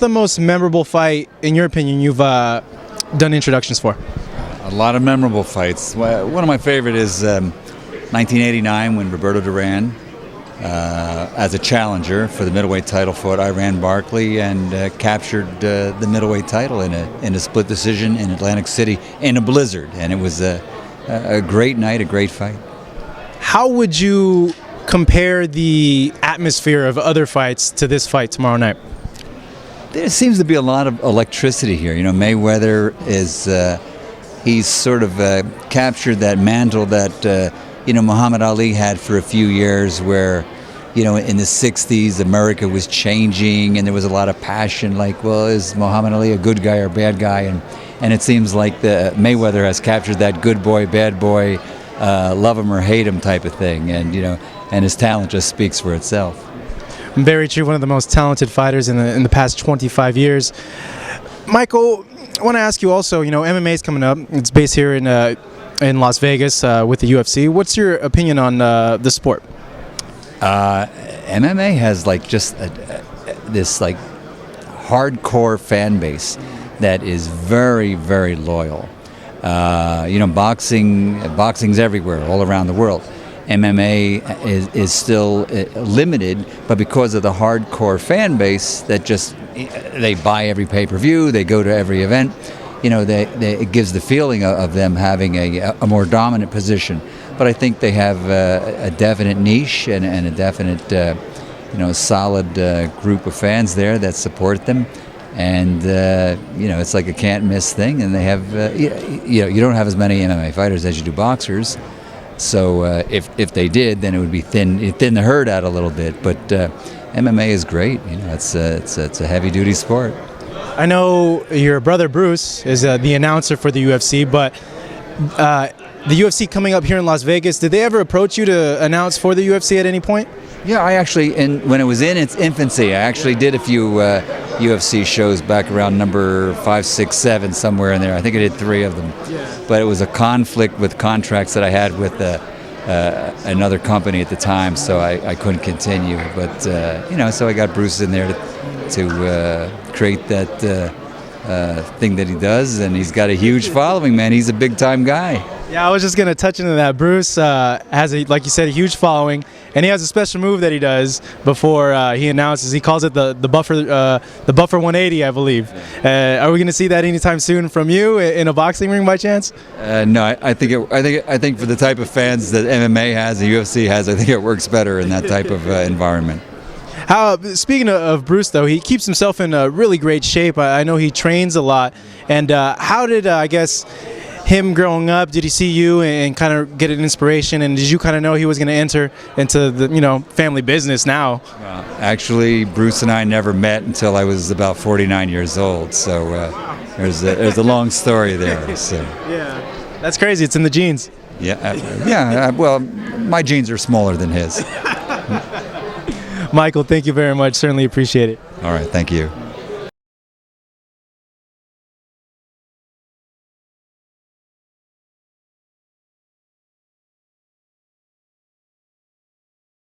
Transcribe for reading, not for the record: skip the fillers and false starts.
the most memorable fight, in your opinion, you've done introductions for? A lot of memorable fights. One of my favorite is 1989 when Roberto Duran, as a challenger for the middleweight title, fought Iran Barkley and captured the middleweight title in a split decision in Atlantic City in a blizzard. And it was a great night, a great fight. How would you compare the atmosphere of other fights to this fight tomorrow night? There seems to be a lot of electricity here. You know, Mayweather is, he's sort of captured that mantle that, Muhammad Ali had for a few years where, in the 60s, America was changing and there was a lot of passion, like, well, is Muhammad Ali a good guy or a bad guy? And it seems like Mayweather has captured that good boy, bad boy, love him or hate him type of thing. And his talent just speaks for itself. Very true. One of the most talented fighters in the past 25 years. Michael, I want to ask you also, MMA is coming up. It's based here in Las Vegas with the UFC. What's your opinion on the sport? MMA has this hardcore fan base that is very, very loyal. Boxing's everywhere, all around the world. MMA is still limited, but because of the hardcore fan base that they buy every pay-per-view, they go to every event, it gives the feeling of them having a more dominant position. But I think they have a definite niche and a definite, solid group of fans there that support them. And, it's like a can't-miss thing. And they have, you don't have as many MMA fighters as you do boxers. So if they did, then it would be thin the herd out a little bit. But MMA is great. It's a heavy-duty sport. I know your brother Bruce is the announcer for the UFC, but the UFC coming up here in Las Vegas, did they ever approach you to announce for the UFC at any point? Yeah, I actually, when it was in its infancy, I actually did a few UFC shows back around number 5, 6, 7, somewhere in there. I think I did 3 of them. Yeah. But it was a conflict with contracts that I had with another company at the time, so I couldn't continue. But, so I got Bruce in there to create that thing that he does, and he's got a huge following, man. He's a big-time guy. Yeah, I was just going to touch into that. Bruce has, like you said, a huge following, and he has a special move that he does before he announces. He calls it the buffer 180, I believe. Are we going to see that anytime soon from you in a boxing ring by chance? No, I think for the type of fans that MMA has, the UFC has, I think it works better in that type of environment. Speaking of Bruce, though, he keeps himself in really great shape. I know he trains a lot. And how did, him growing up, did he see you and kind of get an inspiration? And did you kind of know he was going to enter into the, family business now? Actually, Bruce and I never met until I was about 49 years old. So there's a long story there. So. Yeah, that's crazy. It's in the genes. Yeah. Well, my genes are smaller than his. Michael, thank you very much. Certainly appreciate it. All right. Thank you.